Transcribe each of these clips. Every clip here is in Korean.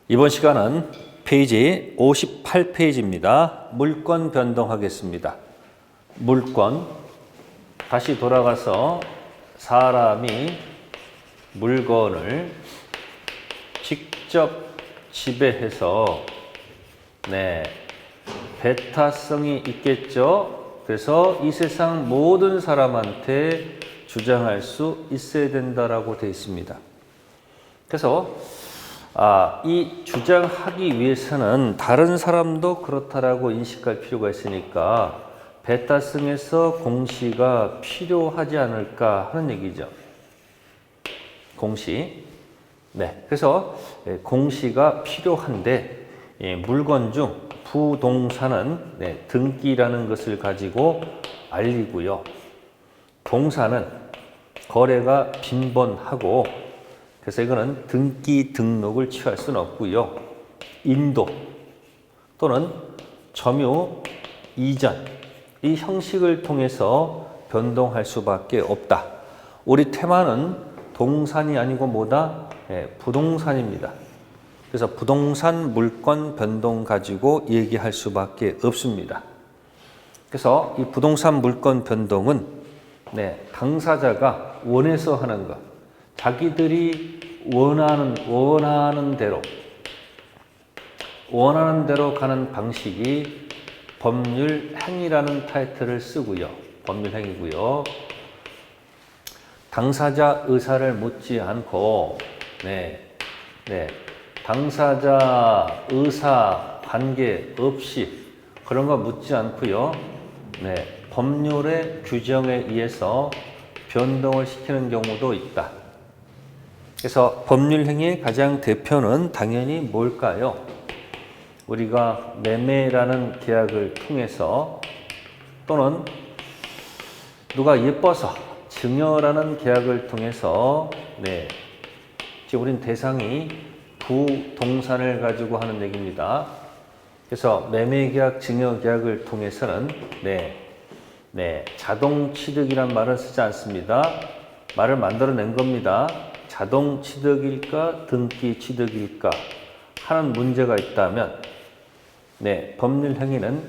이번 시간은 페이지 58페이지입니다. 물권 변동하겠습니다. 물권, 다시 돌아가서 사람이 물건을 직접 지배해서 배타성이 있겠죠. 그래서 이 세상 모든 사람한테 주장할 수 있어야 된다라고 되어 있습니다. 그래서 이 주장하기 위해서는 다른 사람도 그렇다라고 인식할 필요가 있으니까 배타성에서 공시가 필요하지 않을까 하는 얘기죠. 공시. 그래서 공시가 필요한데 물건 중 부동사는 등기라는 것을 가지고 알리고요. 동사는 거래가 빈번하고 그래서 이거는 등기 등록을 취할 수는 없고요. 인도 또는 점유 이전 이 형식을 통해서 변동할 수밖에 없다. 우리 테마는 동산이 아니고 뭐다? 부동산입니다. 그래서 부동산 물권 변동 가지고 얘기할 수밖에 없습니다. 그래서 이 부동산 물권 변동은 당사자가 원해서 하는 것, 자기들이 원하는 대로 가는 방식이 법률 행위라는 타이틀을 쓰고요. 법률 행위고요. 당사자 의사를 묻지 않고 당사자 의사 관계 없이 그런 거 묻지 않고요. 법률의 규정에 의해서 변동을 시키는 경우도 있다. 그래서 법률 행위의 가장 대표는 당연히 뭘까요? 우리가 매매라는 계약을 통해서 또는 누가 예뻐서 증여라는 계약을 통해서 지금 우린 대상이 부동산을 가지고 하는 얘기입니다. 그래서 매매계약, 증여계약을 통해서는 자동취득이란 말은 쓰지 않습니다. 말을 만들어낸 겁니다. 자동취득일까 등기취득일까 하는 문제가 있다면 법률 행위는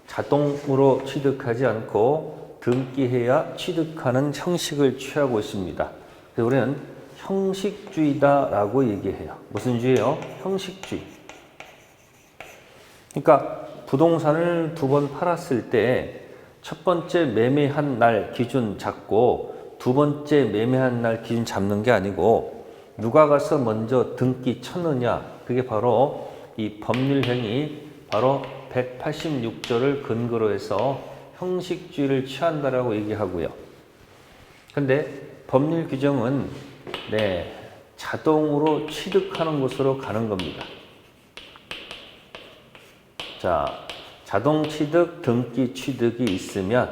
자동으로 취득하지 않고 등기해야 취득하는 형식을 취하고 있습니다. 그래서 우리는 형식주의다라고 얘기해요. 무슨 주의예요? 형식주의. 그러니까 부동산을 2번 팔았을 때 첫 번째 매매한 날 기준 잡고 두 번째 매매한 날 기준 잡는 게 아니고 누가 가서 먼저 등기 쳤느냐, 그게 바로 이 법률 행위, 바로 186조를 근거로 해서 형식주의를 취한다라고 얘기하고요. 근데 법률 규정은 자동으로 취득하는 곳으로 가는 겁니다. 자, 자동 취득, 등기 취득이 있으면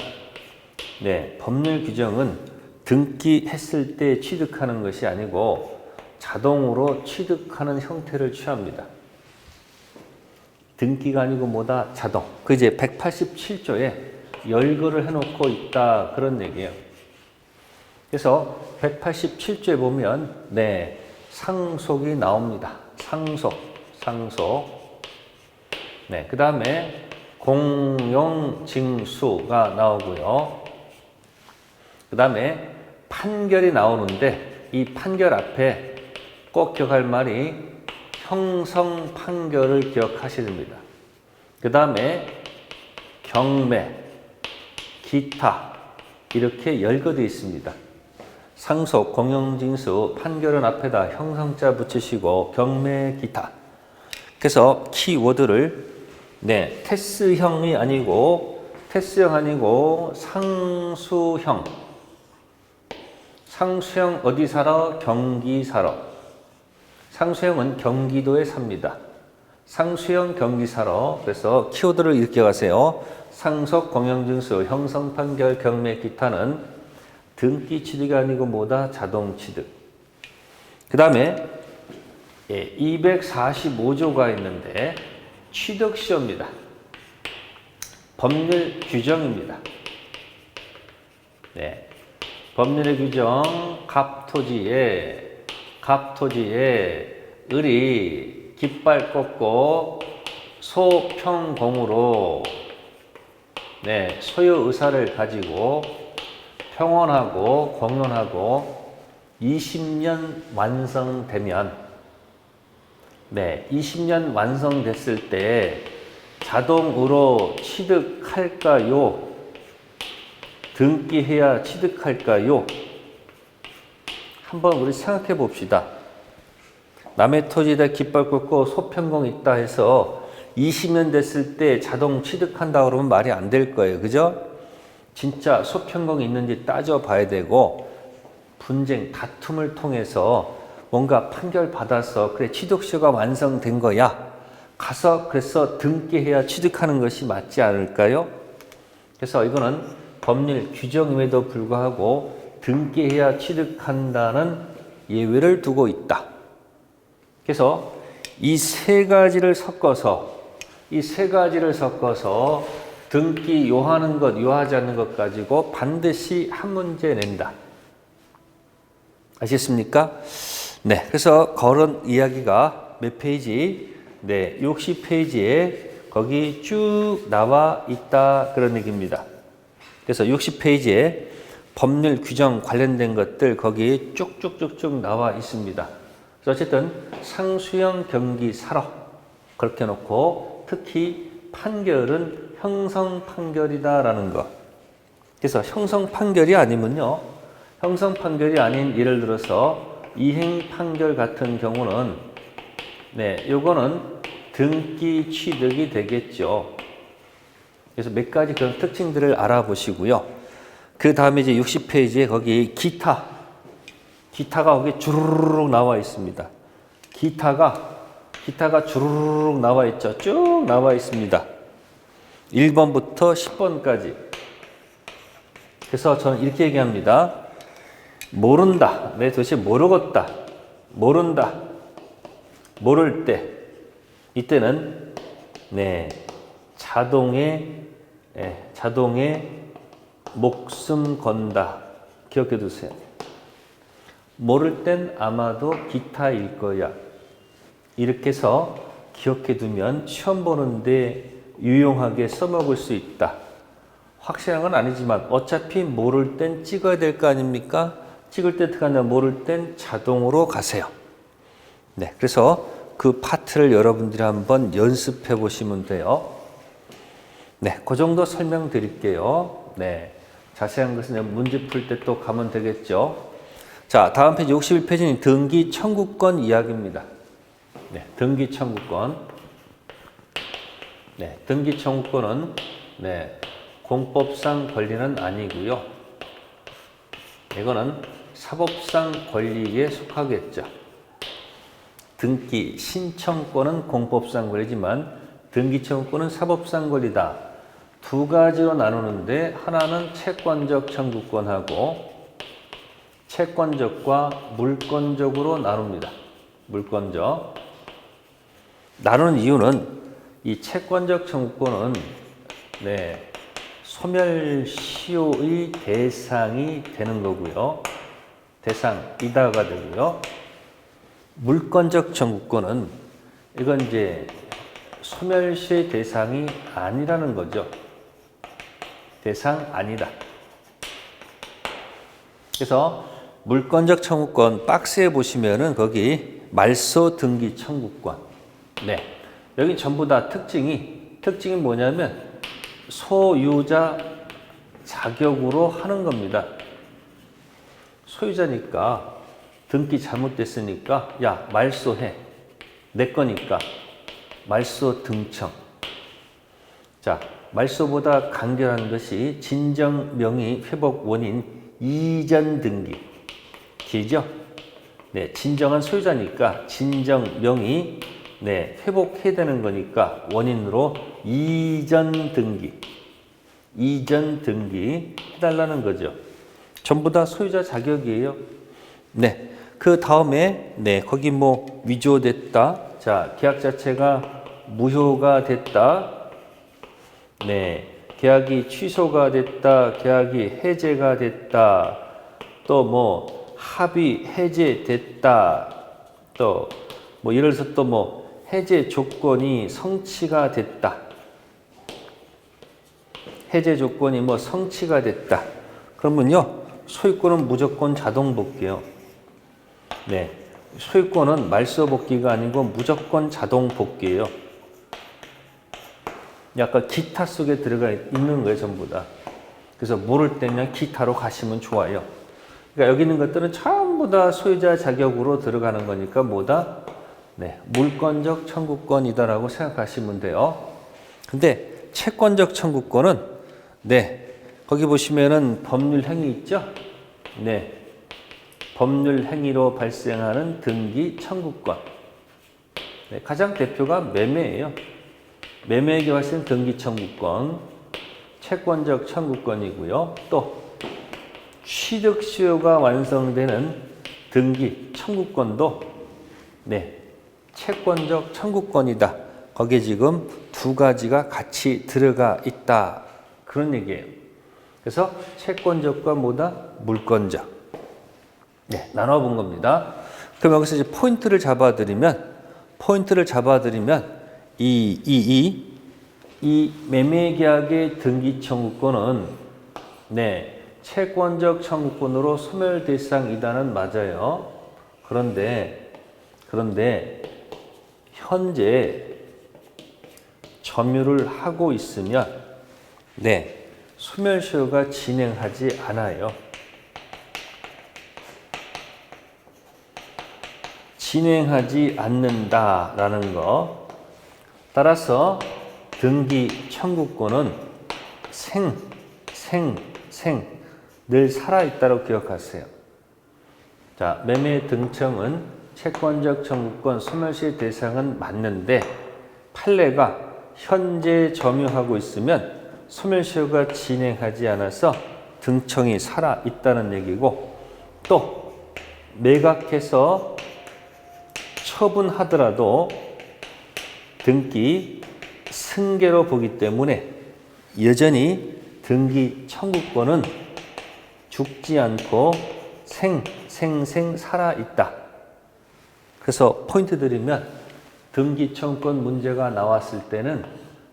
법률 규정은 등기했을 때 취득하는 것이 아니고 자동으로 취득하는 형태를 취합니다. 등기가 아니고 뭐다? 자동. 그 이제 187조에 열거를 해놓고 있다 그런 얘기예요. 그래서 187조에 보면 상속이 나옵니다. 상속. 그 다음에 공용징수가 나오고요. 그 다음에 판결이 나오는데 이 판결 앞에 꼭 기억할 말이 형성 판결을 기억하셔야 됩니다. 그 다음에 경매, 기타 이렇게 열거되어 있습니다. 상속, 공용징수, 판결은 앞에다 형성자 붙이시고 경매, 기타. 그래서 키워드를 테스형이 아니고 상수형. 상수형 어디 살아? 경기 살아. 상수형은 경기도에 삽니다. 상수형 경기 살아. 그래서 키워드를 이렇게 가세요. 상속, 공용징수, 형성 판결, 경매, 기타는 등기 취득이 아니고 뭐다? 자동 취득. 그 다음에 245조가 있는데 취득시효입니다. 법률 규정입니다. 법률의 규정, 갑토지에 을이 깃발 꽂고 소평공으로 소유 의사를 가지고 평온하고 공론하고 20년 완성되면 20년 완성됐을 때 자동으로 취득할까요? 등기해야 취득할까요? 한번 우리 생각해 봅시다. 남의 토지에다 깃발 꽂고 소평공 있다 해서 20년 됐을 때 자동 취득한다 그러면 말이 안 될 거예요. 그죠? 진짜 소평공이 있는지 따져봐야 되고 분쟁, 다툼을 통해서 뭔가 판결 받아서 그래 취득서가 완성된 거야. 가서 그래서 등기해야 취득하는 것이 맞지 않을까요? 그래서 이거는 법률 규정임에도 불구하고 등기해야 취득한다는 예외를 두고 있다. 그래서 이 세 가지를 섞어서 등기 요하는 것, 요하지 않는 것 가지고 반드시 한 문제 낸다. 아시겠습니까? 그래서 그런 이야기가 몇 페이지? 60페이지에 거기 쭉 나와 있다. 그런 얘기입니다. 그래서 60페이지에 법률 규정 관련된 것들 거기 쭉쭉쭉쭉 나와 있습니다. 그래서 어쨌든 상수형 경기 사로 그렇게 놓고 특히 판결은 형성 판결이다라는 거. 그래서 형성 판결이 아니면요. 형성 판결이 아닌 예를 들어서 이행 판결 같은 경우는 요거는 등기 취득이 되겠죠. 그래서 몇 가지 그런 특징들을 알아보시고요. 그 다음에 이제 60페이지에 거기 기타가 거기 주르륵 나와 있습니다. 기타가 주르륵 나와 있죠. 쭉 나와 있습니다. 1번부터 10번까지. 그래서 저는 이렇게 얘기합니다. 모른다. 도대체 모르겠다. 모른다. 모를 때. 이때는 자동에 목숨 건다. 기억해 두세요. 모를 땐 아마도 기타일 거야. 이렇게 해서 기억해 두면 시험 보는데 유용하게 써먹을 수 있다. 확실한 건 아니지만 어차피 모를 땐 찍어야 될 거 아닙니까? 찍을 때 어떻게 하냐? 모를 땐 자동으로 가세요. 그래서 그 파트를 여러분들이 한번 연습해 보시면 돼요. 그 정도 설명드릴게요. 자세한 것은 문제 풀 때 또 가면 되겠죠. 자, 다음 페이지 61페이지는 등기 청구권 이야기입니다. 등기 청구권. 등기 청구권은 공법상 권리는 아니고요. 이거는 사법상 권리에 속하겠죠. 등기 신청권은 공법상 권리지만 등기 청구권은 사법상 권리다. 두 가지로 나누는데 하나는 채권적 청구권하고 채권적과 물권적으로 나눕니다. 물권적. 나누는 이유는 이 채권적 청구권은 소멸시효의 대상이 되는 거고요. 대상이다가 되고요. 물권적 청구권은 이건 이제 소멸시효의 대상이 아니라는 거죠. 대상 아니다. 그래서 물권적 청구권 박스에 보시면은 거기 말소 등기 청구권. 여기 전부 다 특징이 뭐냐면 소유자 자격으로 하는 겁니다. 소유자니까 등기 잘못됐으니까 야 말소해. 내 거니까 말소 등청. 자, 말소보다 간결한 것이 진정 명의 회복 원인 이전 등기. 길죠? 진정한 소유자니까 진정 명의 회복해야 되는 거니까 원인으로 이전 등기 해달라는 거죠. 전부 다 소유자 자격이에요. 그 다음에 거기 뭐 위조됐다. 자, 계약 자체가 무효가 됐다. 계약이 취소가 됐다. 계약이 해제가 됐다. 또 뭐 합의 해제됐다. 또 뭐 예를 들어서 또 뭐 해제 조건이 성취가 됐다. 해제 조건이 뭐 성취가 됐다. 그러면요, 소유권은 무조건 자동 복귀예요. 네, 소유권은 말소 복귀가 아니고 무조건 자동 복귀예요. 약간 기타 속에 들어가 있는 거예요, 전부 다. 그래서 모를 때는 기타로 가시면 좋아요. 그러니까 여기 있는 것들은 전부 다 소유자 자격으로 들어가는 거니까 뭐다? 네, 물권적 청구권이다라고 생각하시면 돼요. 근데 채권적 청구권은 네, 거기 보시면은 법률 행위 있죠? 네, 법률 행위로 발생하는 등기 청구권. 네, 가장 대표가 매매예요. 매매에게 발생 등기 청구권, 채권적 청구권이고요. 또 취득 수요가 완성되는 등기 청구권도 네, 채권적 청구권이다. 거기에 지금 두 가지가 같이 들어가 있다. 그런 얘기예요. 그래서 채권적과 뭐다? 물권적. 네, 나눠본 겁니다. 그럼 여기서 이제 포인트를 잡아드리면 이 매매계약의 등기 청구권은 네, 채권적 청구권으로 소멸 대상이다는 맞아요. 그런데 현재 점유를 하고 있으면 네, 소멸시효가 진행하지 않아요. 진행하지 않는다라는 거. 따라서 등기 청구권은 늘 살아있다고 기억하세요. 자, 매매 등청은 채권적 청구권 소멸시 대상은 맞는데 판례가 현재 점유하고 있으면 소멸시효가 진행하지 않아서 등청이 살아있다는 얘기고, 또 매각해서 처분하더라도 등기 승계로 보기 때문에 여전히 등기 청구권은 죽지 않고 살아있다. 그래서 포인트 드리면 등기 청구권 문제가 나왔을 때는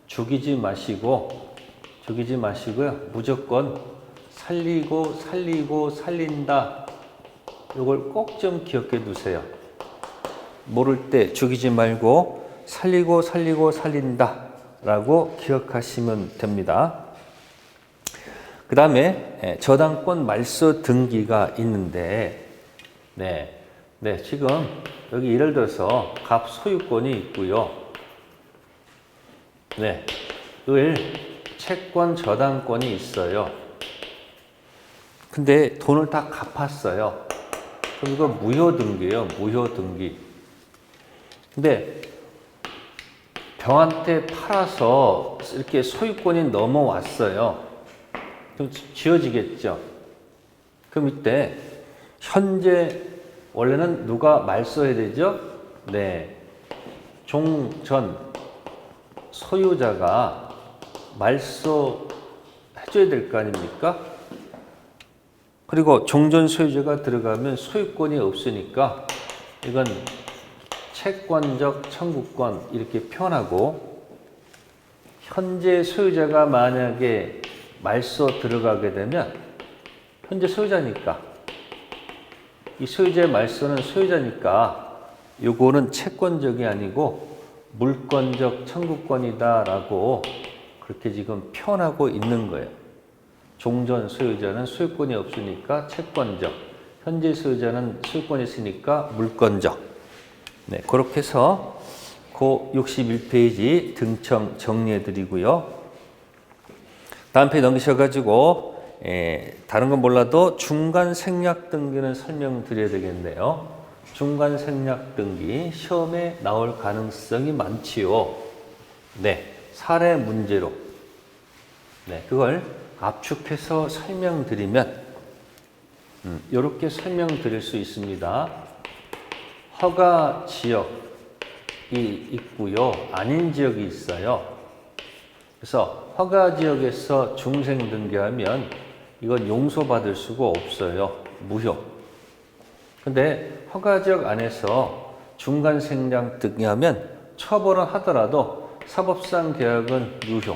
죽이지 마시고요. 무조건 살린다. 이걸 꼭 좀 기억해 두세요. 모를 때 죽이지 말고 살린다 라고 기억하시면 됩니다. 그 다음에 저당권 말소 등기가 있는데 네, 지금 여기 예를 들어서 갑 소유권이 있고요. 네, 을 채권 저당권이 있어요. 근데 돈을 다 갚았어요. 그럼 이거 무효 등기예요. 무효 등기. 근데 병한테 팔아서 이렇게 소유권이 넘어왔어요. 그럼 지어지겠죠. 그럼 이때 현재 원래는 누가 말소해야 되죠? 네, 종전 소유자가 말소해줘야 될 거 아닙니까? 그리고 종전 소유자가 들어가면 소유권이 없으니까 이건 채권적 청구권 이렇게 표현하고, 현재 소유자가 만약에 말소 들어가게 되면 현재 소유자니까, 이 소유자의 말소는 소유자니까 요거는 채권적이 아니고 물권적 청구권이다라고 그렇게 지금 표현하고 있는 거예요. 종전 소유자는 소유권이 없으니까 채권적, 현재 소유자는 소유권이 있으니까 물권적. 네, 그렇게 해서 그 61페이지 등청 정리해 드리고요. 다음 페이지 넘기셔가지고 다른 건 몰라도 중간 생략 등기는 설명드려야 되겠네요. 중간 생략 등기 시험에 나올 가능성이 많지요. 네, 사례 문제로 그걸 압축해서 설명드리면 이렇게 설명드릴 수 있습니다. 허가 지역이 있고요. 아닌 지역이 있어요. 그래서 허가 지역에서 중생 등기하면 이건 용서받을 수가 없어요. 무효. 근데 허가 지역 안에서 중간 생략 등기하면 처벌은 하더라도 사법상 계약은 유효.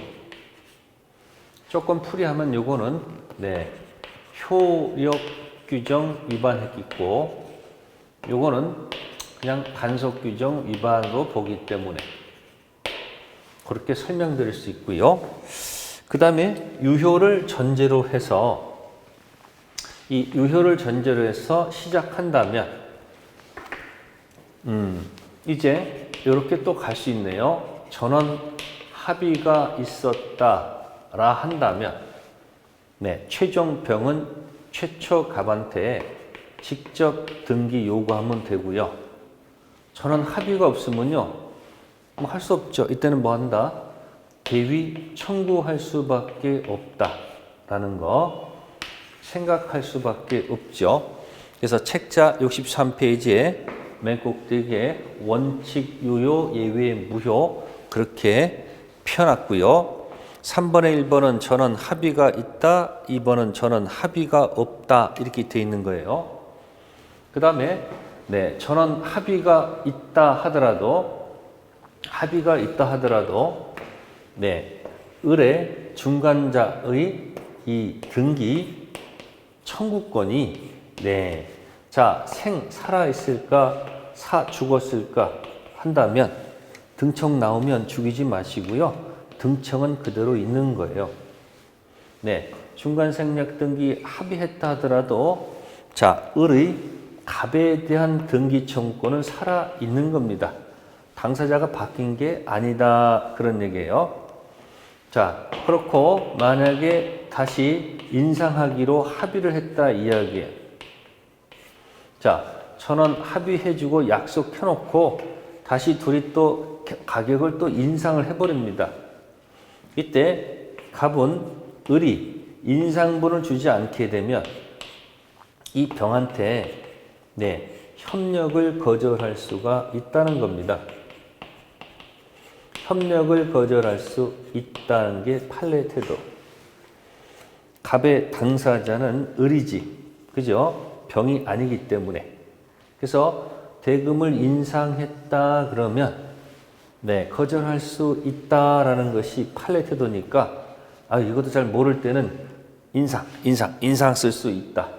조금 풀이하면 요거는 효력 규정 위반했겠고, 요거는 그냥 단속 규정 위반으로 보기 때문에 그렇게 설명드릴 수 있고요. 그 다음에 유효를 전제로 해서, 이 유효를 전제로 해서 시작한다면 이제 이렇게 또 갈 수 있네요. 전원 합의가 있었다라 한다면 최종병은 최초 갑한테에 직접 등기 요구하면 되고요. 전원 합의가 없으면요, 뭐 할 수 없죠. 이때는 뭐 한다? 대위 청구할 수밖에 없다라는 거 생각할 수밖에 없죠. 그래서 책자 63페이지에 맨 꼭대기에 원칙 유효 예외 무효 그렇게 펴놨고요. 3번에 1번은 전원 합의가 있다, 2번은 전원 합의가 없다 이렇게 되어 있는 거예요. 그 다음에 전원 합의가 있다 하더라도 을의 중간자의 이 등기 청구권이 살아있을까 죽었을까 한다면 등청 나오면 죽이지 마시고요. 등청은 그대로 있는 거예요. 중간생략 등기 합의했다 하더라도 을의 갑에 대한 등기 청구권은 살아있는 겁니다. 당사자가 바뀐 게 아니다 그런 얘기예요. 그렇고 만약에 다시 인상하기로 합의를 했다 이야기예요. 전원 합의해주고 약속해놓고 다시 둘이 또 가격을 또 인상을 해버립니다. 이때 갑은 을이 인상분을 주지 않게 되면 이 병한테 협력을 거절할 수가 있다는 겁니다. 협력을 거절할 수 있다는 게 판례 태도. 갑의 당사자는 을이지, 그죠? 병이 아니기 때문에. 그래서 대금을 인상했다 그러면 거절할 수 있다라는 것이 판례 태도니까 이것도 잘 모를 때는 인상 쓸 수 있다.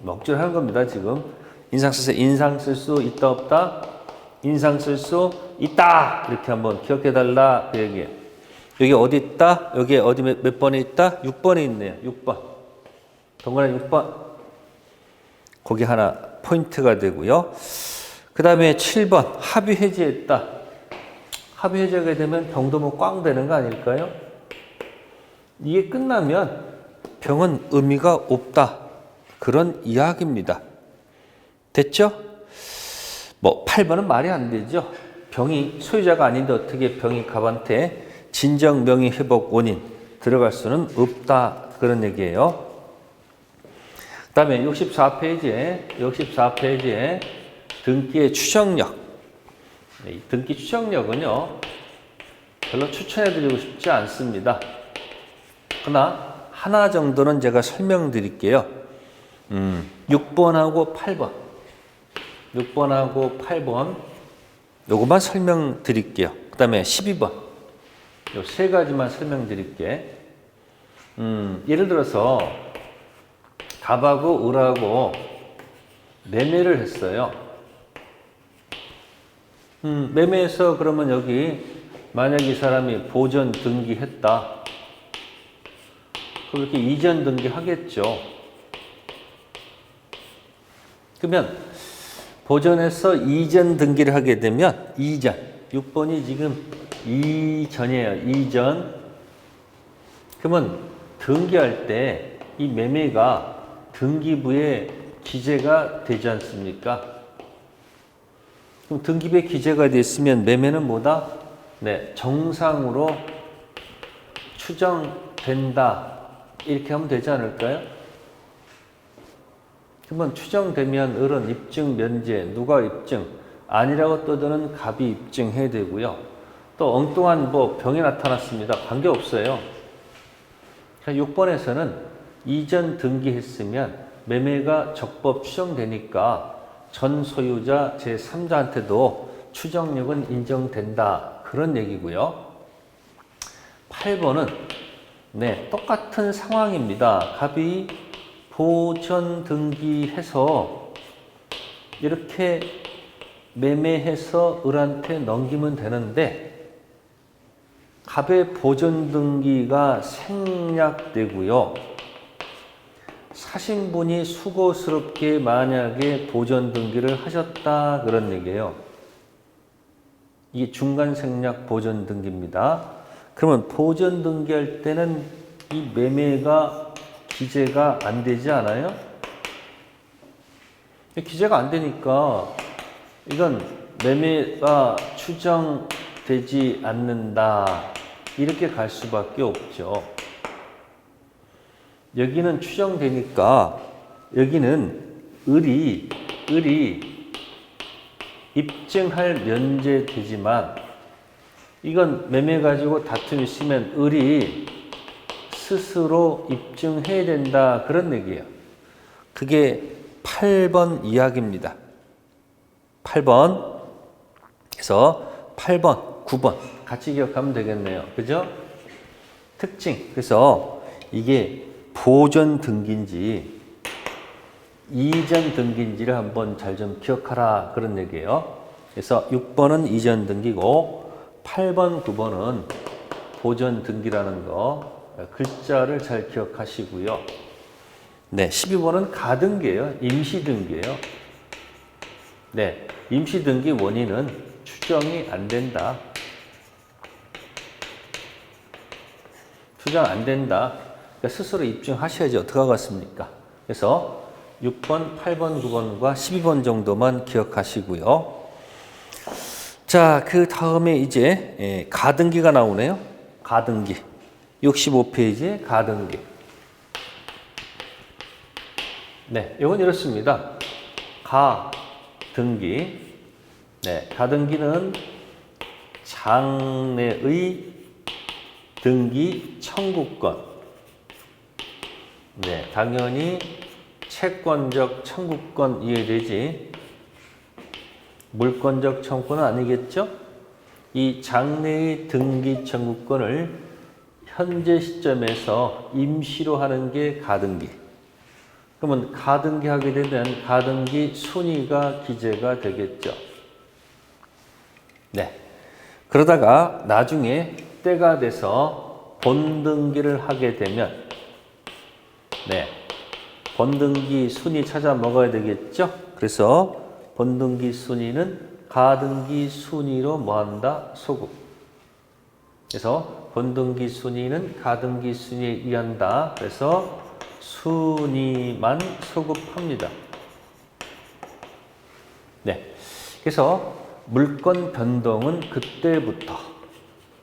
억지로 하는 겁니다, 지금. 인상 쓸 수 있다, 없다? 인상 쓸 수 있다! 이렇게 한번 기억해 달라, 그 얘기예요. 여기 어디 있다? 여기 어디 몇 번에 있다? 6번에 있네요, 6번. 동그라미 6번. 거기 하나 포인트가 되고요. 그 다음에 7번, 합의 해지했다. 합의 해지하게 되면 병도 뭐 꽝 되는 거 아닐까요? 이게 끝나면 병은 의미가 없다. 그런 이야기입니다. 됐죠? 8번은 말이 안 되죠. 병이 소유자가 아닌데 어떻게 병이 갑한테 진정 명의 회복 원인 들어갈 수는 없다. 그런 얘기예요. 그 다음에 64페이지에 등기의 추정력. 이 등기 추정력은요, 별로 추천해드리고 싶지 않습니다. 그러나 하나 정도는 제가 설명드릴게요. 6번하고 8번. 6번하고 8번. 요것만 설명드릴게요. 그 다음에 12번. 요 세 가지만 설명드릴게. 예를 들어서 갑하고 을하고 매매를 했어요. 매매해서 그러면 여기 만약 이 사람이 보전 등기했다. 그렇게 이전 등기 하겠죠. 그러면 보전에서 이전 등기를 하게 되면 이전, 6번이 지금 이전이에요. 이전. 그러면 등기할 때 이 매매가 등기부에 기재가 되지 않습니까? 그럼 등기부에 기재가 됐으면 매매는 뭐다? 정상으로 추정된다. 이렇게 하면 되지 않을까요? 그러면 추정되면 을은 입증 면제, 누가 입증? 아니라고 떠드는 갑이 입증해야 되고요. 또 엉뚱한 병이 나타났습니다. 관계없어요. 6번에서는 이전 등기했으면 매매가 적법 추정되니까 전 소유자 제3자한테도 추정력은 인정된다. 그런 얘기고요. 8번은 네, 똑같은 상황입니다. 갑이 보전 등기해서 이렇게 매매해서 을한테 넘기면 되는데 갑의 보전 등기가 생략되고요. 사신분이 수고스럽게 만약에 보전 등기를 하셨다 그런 얘기예요. 이게 중간 생략 보전 등기입니다. 그러면 보전 등기할 때는 이 매매가 기재가 안 되지 않아요? 기재가 안 되니까 이건 매매가 추정되지 않는다. 이렇게 갈 수밖에 없죠. 여기는 추정되니까 여기는 을이 입증할 면제되지만 이건 매매 가지고 다툼이 있으면 을이 스스로 입증해야 된다. 그런 얘기예요. 그게 8번 이야기입니다. 8번. 그래서 8번, 9번 같이 기억하면 되겠네요. 그죠? 특징. 그래서 이게 보전 등기인지 이전 등기인지를 한번 잘 좀 기억하라. 그런 얘기예요. 그래서 6번은 이전 등기고 8번, 9번은 보전 등기라는 거 글자를 잘 기억하시고요. 네, 12번은 가등기예요. 임시 등기예요. 네, 임시 등기 원인은 추정이 안 된다. 추정 안 된다. 그러니까 스스로 입증하셔야지 어떻게 하겠습니까? 그래서 6번, 8번, 9번과 12번 정도만 기억하시고요. 자, 그 다음에 이제 가등기가 나오네요. 가등기. 65페이지에 가등기. 네, 이건 이렇습니다. 가등기. 네, 가등기는 장래의 등기 청구권. 네, 당연히 채권적 청구권 이해되지. 물권적 청구권은 아니겠죠? 이 장래의 등기 청구권을 현재 시점에서 임시로 하는 게 가등기. 그러면 가등기 하게 되면 가등기 순위가 기재가 되겠죠. 네. 그러다가 나중에 때가 돼서 본등기를 하게 되면 네. 본등기 순위 찾아 먹어야 되겠죠? 그래서 본등기 순위는 가등기 순위로 뭐한다? 소급. 그래서 본등기 순위는 가등기 순위에 의한다. 그래서 순위만 소급합니다. 네. 그래서 물권 변동은 그때부터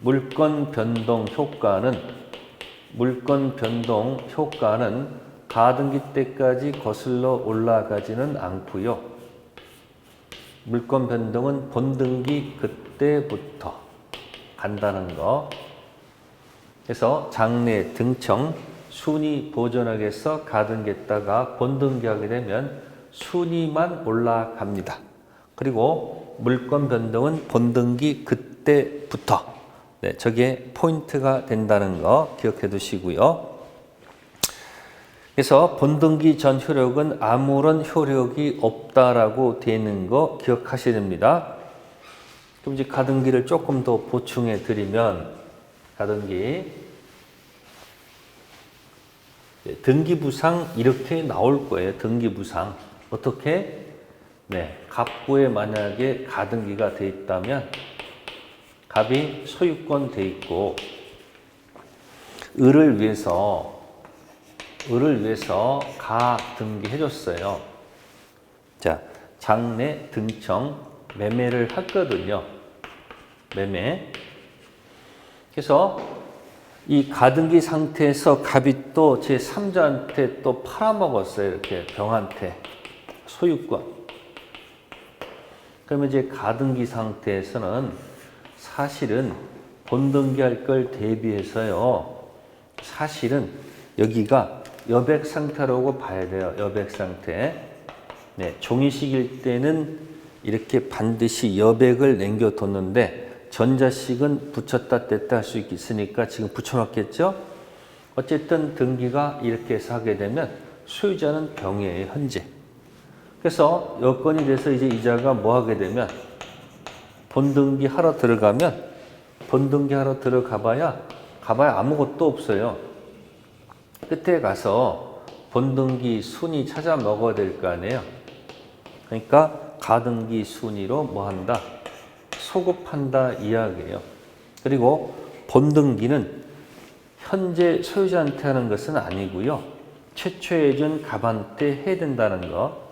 물권 변동 효과는 가등기 때까지 거슬러 올라가지는 않고요. 물권 변동은 본등기 그때부터 간다는 거. 그래서 장래 등청 순위 보존하기 위해서 가등기했다가 본등기하게 되면 순위만 올라갑니다. 그리고 물권 변동은 본등기 그때부터. 네, 저게 포인트가 된다는 거 기억해 두시고요. 그래서 본등기 전 효력은 아무런 효력이 없다라고 되는 거 기억하셔야 됩니다. 그럼 이제 가등기를 조금 더 보충해 드리면 가등기 등기부상 이렇게 나올 거예요. 등기부상 어떻게? 네, 갑부에 만약에 가등기가 돼 있다면 갑이 소유권 돼 있고 을을 위해서 가등기 해줬어요. 자, 장래 등청 매매를 했거든요. 매매. 그래서 이 가등기 상태에서 갑이 또 제 3자한테 또 팔아먹었어요. 이렇게 병한테 소유권. 그러면 이제 가등기 상태에서는 사실은 본등기할 걸 대비해서요. 사실은 여기가 여백 상태라고 봐야 돼요. 여백 상태. 네, 종이식일 때는 이렇게 반드시 여백을 남겨뒀는데 전자식은 붙였다 뗐다 할 수 있으니까 지금 붙여놨겠죠? 어쨌든 등기가 이렇게 해서 하게 되면 소유자는 병이에요, 현재. 그래서 여건이 돼서 이제 이자가 뭐 하게 되면 본등기 하러 들어가면 본등기 하러 들어가봐야 아무것도 없어요. 끝에 가서 본등기 순위 찾아 먹어야 될 거 아니에요. 그러니까 가등기 순위로 뭐 한다? 소급한다 이야기예요. 그리고 본등기는 현재 소유자한테 하는 것은 아니고요. 최초에 준 갑한테 해야 된다는 거.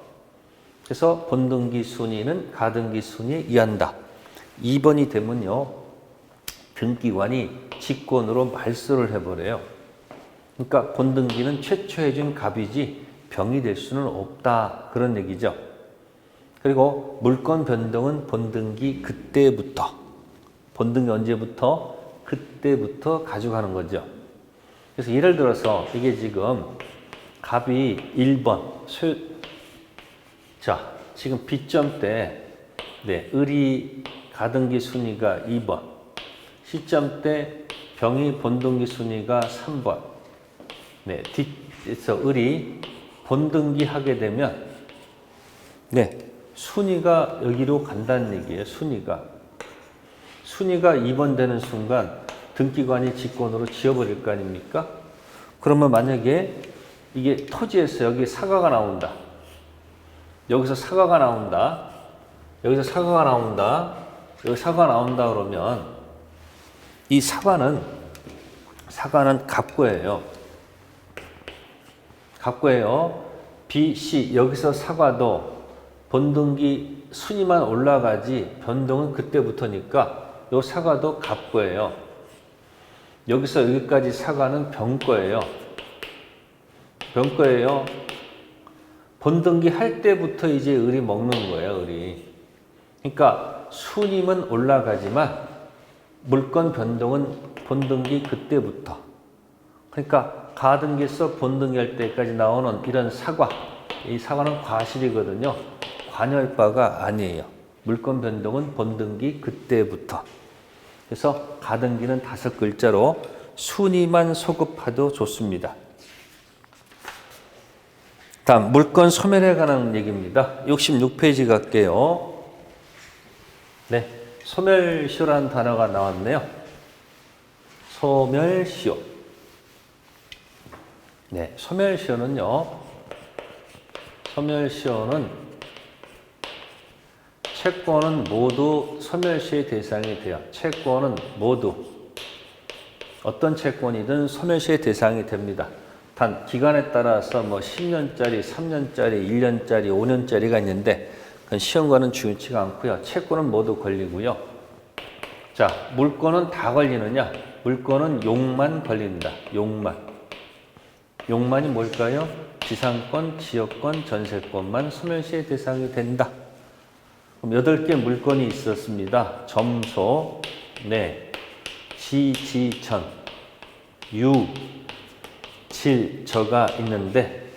그래서 본등기 순위는 가등기 순위에 의한다. 2번이 되면요. 등기관이 직권으로 말소를 해버려요. 그러니까 본등기는 최초에 준 갑이지 병이 될 수는 없다. 그런 얘기죠. 그리고 물권 변동은 본등기 그때부터. 본등기 언제부터? 그때부터 가져가는 거죠. 그래서 예를 들어서 이게 지금 갑이 1번 자, 지금 B점 때 을이 가등기 순위가 2번, C점 때 병이 본등기 순위가 3번. D에서 을이 본등기 하게 되면 순위가 여기로 간다는 얘기예요. 순위가 2번 되는 순간 등기관이 직권으로 지어버릴 거 아닙니까? 그러면 만약에 이게 토지에서 여기 사과가 나온다. 여기서 사과가 나온다. 여기서 사과가 나온다. 여기 사과가 나온다 그러면 이 사과는 갑고예요. 갑고예요. B, C 여기서 사과도 본등기 순위만 올라가지 변동은 그때부터니까 요 사과도 갑고예요. 여기서 여기까지 사과는 병거예요. 병거예요. 본등기 할 때부터 이제 을이 먹는 거예요, 을이. 그러니까 순임은 올라가지만 물권 변동은 본등기 그때부터. 그러니까 가등기에서 본등기 할 때까지 나오는 이런 사과. 이 사과는 과실이거든요. 관여할 바가 아니에요. 물권 변동은 본등기 그때부터. 그래서 가등기는 5글자로 순위만 소급해도 좋습니다. 다음 물권 소멸에 관한 얘기입니다. 66페이지 갈게요. 소멸시효라는 단어가 나왔네요. 소멸시효. 소멸시효는 채권은 모두 소멸시의 대상이 돼요. 채권은 모두 어떤 채권이든 소멸시의 대상이 됩니다. 단 기간에 따라서 뭐 10년짜리, 3년짜리, 1년짜리, 5년짜리가 있는데 그건 시험과는 중요치가 않고요. 채권은 모두 걸리고요. 자, 물권은 다 걸리느냐? 물권은 용만 걸린다. 용만이 뭘까요? 지상권, 지역권, 전세권만 소멸시의 대상이 된다. 그럼 8개 물권이 있었습니다. 점소, 지전, 유, 질, 저가 있는데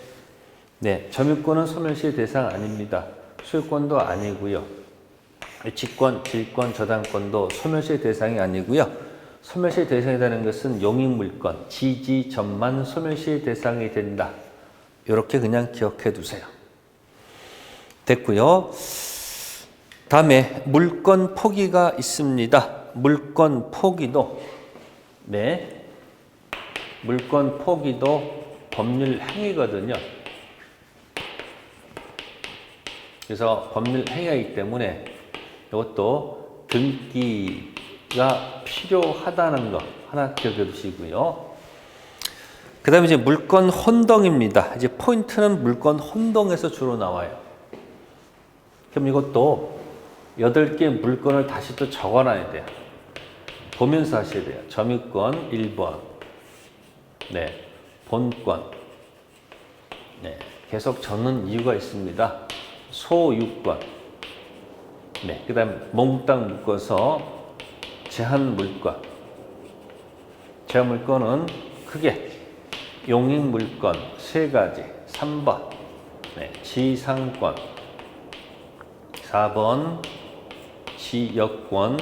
점유권은 소멸시의 대상 아닙니다. 소유권도 아니고요. 직권, 질권, 저당권도 소멸시의 대상이 아니고요. 소멸시의 대상이 되는 것은 용익물권, 지지점만 소멸시의 대상이 된다. 이렇게 그냥 기억해 두세요. 됐고요. 다음에 물권 포기가 있습니다. 물권 포기도 물권 포기도 법률 행위거든요. 그래서 법률 행위이기 때문에 이것도 등기가 필요하다는 거 하나 기억해 두시고요. 그 다음에 이제 물권 혼동입니다. 이제 포인트는 물권 혼동에서 주로 나와요. 그럼 이것도 8개 물권을 다시 또 적어놔야 돼요. 보면서 하셔야 돼요. 점유권 1번. 본권. 계속 적는 이유가 있습니다. 소유권. 그 다음 몽땅 묶어서 제한물권. 제한물권은 크게 용익물권 3가지. 3번. 지상권. 4번 지역권,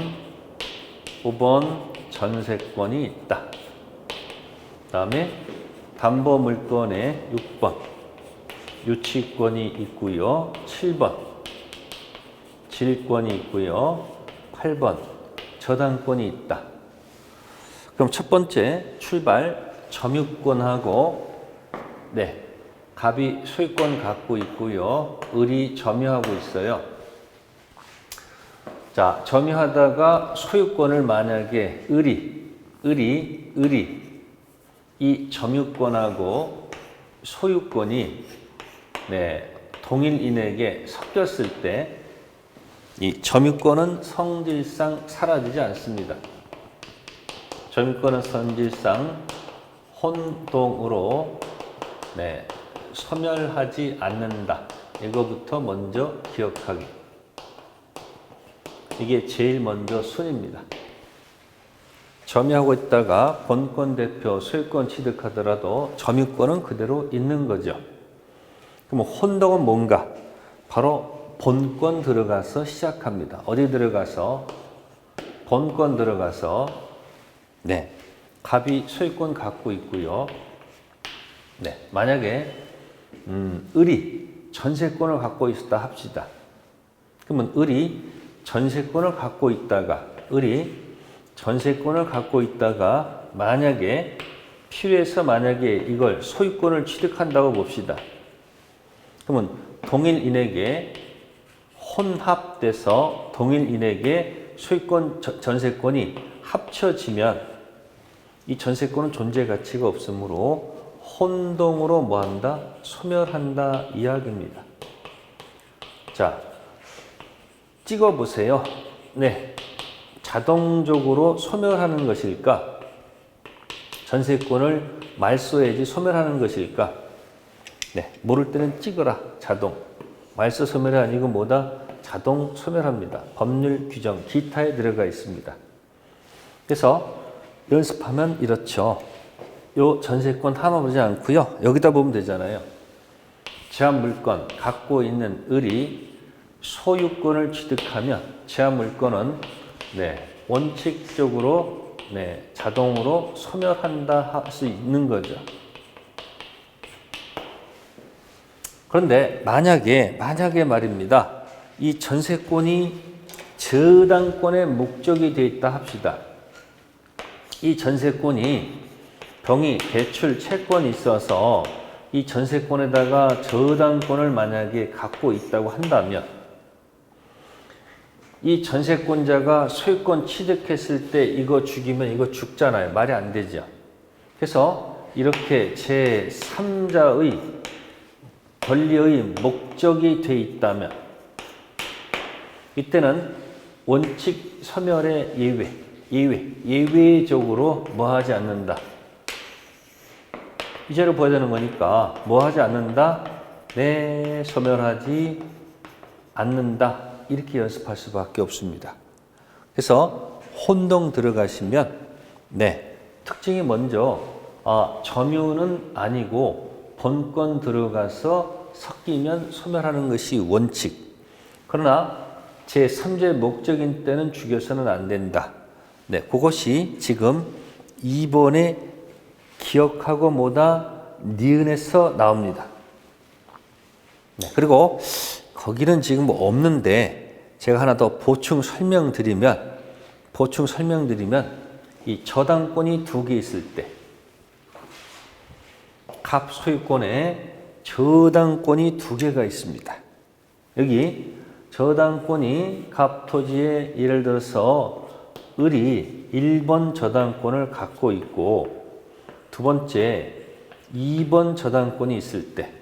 5번 전세권이 있다. 그 다음에 담보물건에 6번 유치권이 있고요. 7번 질권이 있고요. 8번 저당권이 있다. 그럼 첫 번째 출발 점유권하고 갑이 소유권 갖고 있고요. 을이 점유하고 있어요. 자, 점유하다가 소유권을 만약에 을이 이 점유권하고 소유권이 동일인에게 섞였을 때 이 점유권은 성질상 사라지지 않습니다. 점유권은 성질상 혼동으로 소멸하지 않는다. 이거부터 먼저 기억하기. 이게 제일 먼저 순입니다. 점유하고 있다가 본권 대표 소유권 취득하더라도 점유권은 그대로 있는 거죠. 그럼 혼동은 뭔가? 바로 본권 들어가서 시작합니다. 어디 들어가서? 본권 들어가서 갑이 소유권 갖고 있고요. 만약에 을이 전세권을 갖고 있었다 합시다. 그러면 을이 전세권을 갖고 있다가 만약에 필요해서 만약에 이걸 소유권을 취득한다고 봅시다. 그러면 동일인에게 혼합돼서 동일인에게 소유권 전세권이 합쳐지면 이 전세권은 존재 가치가 없으므로 혼동으로 뭐한다? 소멸한다 이야기입니다. 자, 찍어보세요. 자동적으로 소멸하는 것일까? 전세권을 말소해야지 소멸하는 것일까? 모를 때는 찍어라. 자동. 말소 소멸이 아니고 뭐다? 자동 소멸합니다. 법률 규정 기타에 들어가 있습니다. 그래서 연습하면 이렇죠. 요 전세권 하나 보지 않고요. 여기다 보면 되잖아요. 제한물권 갖고 있는 을이 소유권을 취득하면 제한물권은 원칙적으로 자동으로 소멸한다 할 수 있는 거죠. 그런데 만약에 말입니다. 이 전세권이 저당권의 목적이 되어 있다 합시다. 이 전세권이 병이 대출 채권이 있어서 이 전세권에다가 저당권을 만약에 갖고 있다고 한다면 이 전세권자가 소유권 취득했을 때 이거 죽이면 이거 죽잖아요. 말이 안 되죠. 그래서 이렇게 제3자의 권리의 목적이 돼 있다면 이때는 원칙 소멸의 예외적으로 뭐 하지 않는다. 이제로 보여야 되는 거니까 뭐 하지 않는다? 소멸하지 않는다. 이렇게 연습할 수밖에 없습니다. 그래서 혼동 들어가시면 특징이 먼저 점유는 아니고 본권 들어가서 섞이면 소멸하는 것이 원칙. 그러나 제3자의 목적인 때는 죽여서는 안 된다. 그것이 지금 2번에 기억하고 뭐다? 니은에서 나옵니다. 그리고 거기는 지금 뭐 없는데 제가 하나 더 보충 설명드리면 이 저당권이 2개 있을 때 갑 소유권에 저당권이 2개가 있습니다. 여기 저당권이 갑 토지에 예를 들어서 을이 1번 저당권을 갖고 있고 두 번째 2번 저당권이 있을 때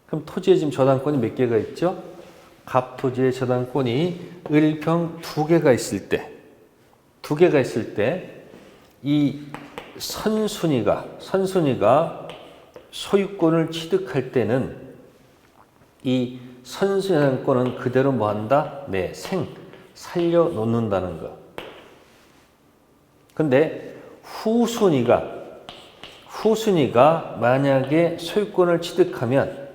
그럼 토지에 지금 저당권이 몇 개가 있죠? 갑 토지의 저당권이 을평 2개가 있을 때 이 선순위가 소유권을 취득할 때는 이 선순위권은 그대로 뭐 한다? 살려 놓는다는 거. 근데 후순위가 만약에 소유권을 취득하면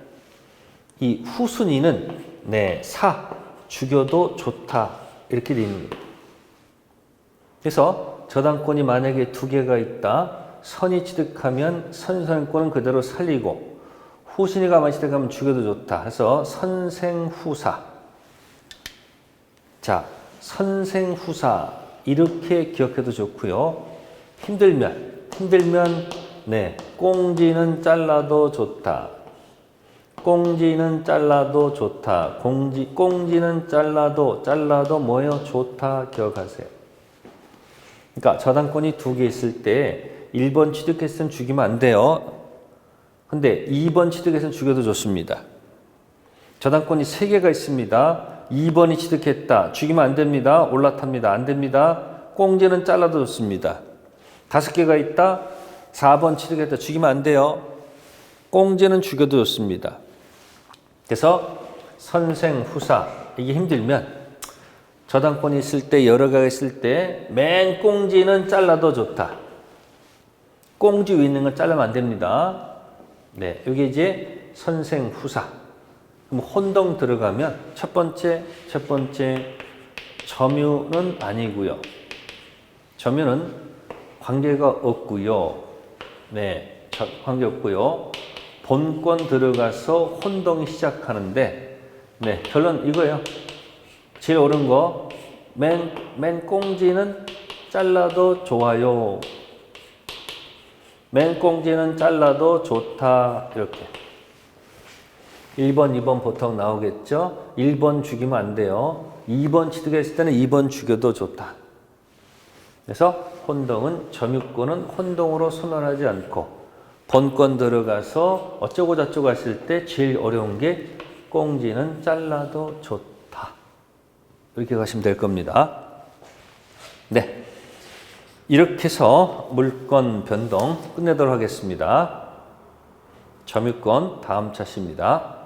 이 후순위는 죽여도 좋다. 이렇게 되어 있는 거예요. 그래서 저당권이 만약에 두 개가 있다. 선이 취득하면 선생권은 그대로 살리고 후신이 가만히 취득하면 죽여도 좋다. 해서 선생후사. 자, 선생후사 이렇게 기억해도 좋고요. 힘들면 네, 꽁지는 잘라도 좋다. 꽁지는 잘라도 좋다. 꽁지는 잘라도 뭐예요? 좋다. 기억하세요. 그러니까 저당권이 두 개 있을 때 1번 취득했으면 죽이면 안 돼요. 근데 2번 취득했으면 죽여도 좋습니다. 저당권이 3개가 있습니다. 2번이 취득했다. 죽이면 안 됩니다. 올라탑니다. 안 됩니다. 꽁지는 잘라도 좋습니다. 5개가 있다. 4번 취득했다. 죽이면 안 돼요. 꽁지는 죽여도 좋습니다. 그래서 선생후사 이게 힘들면 저당권이 있을 때 여러 개가 있을 때 맨 꽁지는 잘라도 좋다. 꽁지 위에 있는 건 자르면 안 됩니다. 네, 이게 이제 선생후사. 그럼 혼동 들어가면 첫 번째 점유는 아니고요. 점유는 관계가 없고요. 네, 관계 없고요. 본권 들어가서 혼동이 시작하는데, 네, 결론 이거예요. 제일 옳은 거, 맨 꽁지는 잘라도 좋아요. 맨 꽁지는 잘라도 좋다. 이렇게. 1번, 2번 보통 나오겠죠? 1번 죽이면 안 돼요. 2번 취득했을 때는 2번 죽여도 좋다. 그래서 혼동은 점유권은 혼동으로 선언하지 않고 본권 들어가서 어쩌고 저쩌고 했을 때 제일 어려운 게 꽁지는 잘라도 좋다. 이렇게 가시면 될 겁니다. 네. 이렇게 해서 물권 변동 끝내도록 하겠습니다. 점유권 다음 차시입니다.